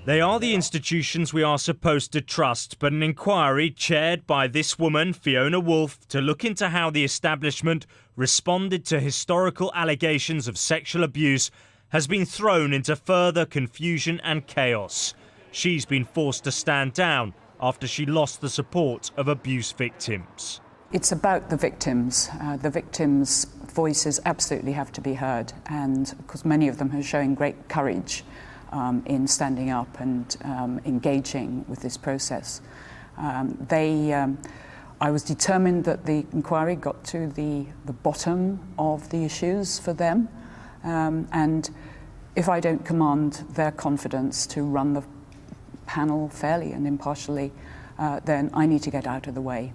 They are the institutions we are supposed to trust, but an inquiry chaired by this woman, Fiona Woolf, to look into how the establishment responded to historical allegations of sexual abuse has been thrown into further confusion and chaos. She's been forced to stand down after she lost the support of abuse victims. It's about the victims. The victims' voices absolutely have to be heard, and of course many of them are showing great courage in standing up and engaging with this process. I was determined that the inquiry got to the bottom of the issues for them, and if I don't command their confidence to run the panel fairly and impartially, then I need to get out of the way.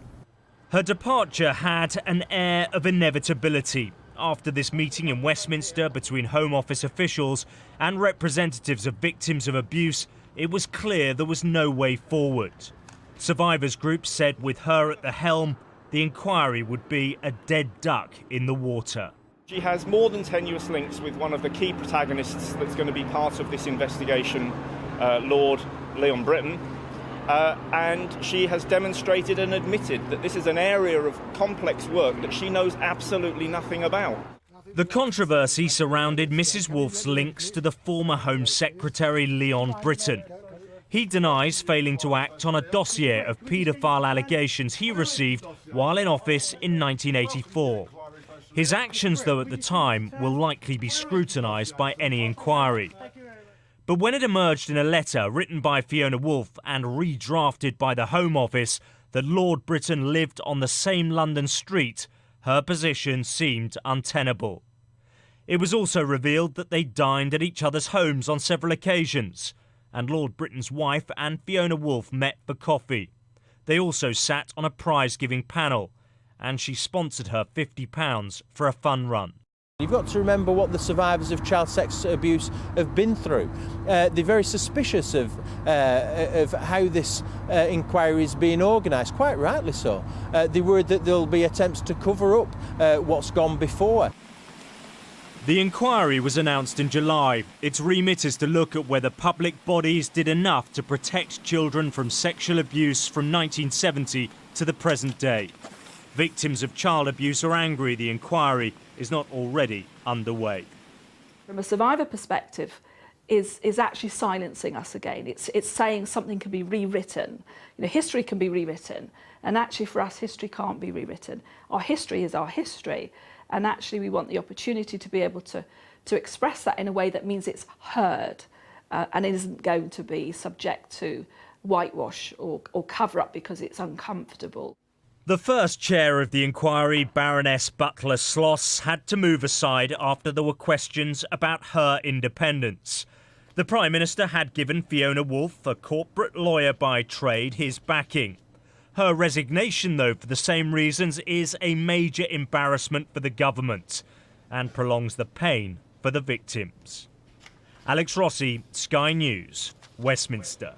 Her departure had an air of inevitability. After this meeting in Westminster between Home Office officials and representatives of victims of abuse, it was clear there was no way forward. Survivors groups said with her at the helm, the inquiry would be a dead duck in the water. She has more than tenuous links with one of the key protagonists that's going to be part of this investigation, Lord Leon Britton. And she has demonstrated and admitted that this is an area of complex work that she knows absolutely nothing about. The controversy surrounded Mrs. Woolf's links to the former Home Secretary Leon Britton. He denies failing to act on a dossier of paedophile allegations he received while in office in 1984. His actions, though, at the time will likely be scrutinised by any inquiry. But when it emerged in a letter written by Fiona Woolf and redrafted by the Home Office that Lord Britton lived on the same London street, her position seemed untenable. It was also revealed that they dined at each other's homes on several occasions, and Lord Britton's wife and Fiona Woolf met for coffee. They also sat on a prize-giving panel, and she sponsored her £50 for a fun run. You've got to remember what the survivors of child sex abuse have been through. They're very suspicious of how this inquiry is being organised, quite rightly so. They're worried that there'll be attempts to cover up what's gone before. The inquiry was announced in July. Its remit is to look at whether public bodies did enough to protect children from sexual abuse from 1970 to the present day. Victims of child abuse are angry the inquiry is not already underway. From a survivor perspective, is actually silencing us again. It's saying something can be rewritten. You know, history can be rewritten, and actually for us, history can't be rewritten. Our history is our history, and actually we want the opportunity to be able to express that in a way that means it's heard, and it isn't going to be subject to whitewash or cover-up because it's uncomfortable. The first chair of the inquiry, Baroness Butler-Sloss, had to move aside after there were questions about her independence. The Prime Minister had given Fiona Woolf, a corporate lawyer by trade, his backing. Her resignation, though, for the same reasons, is a major embarrassment for the government and prolongs the pain for the victims. Alex Rossi, Sky News, Westminster.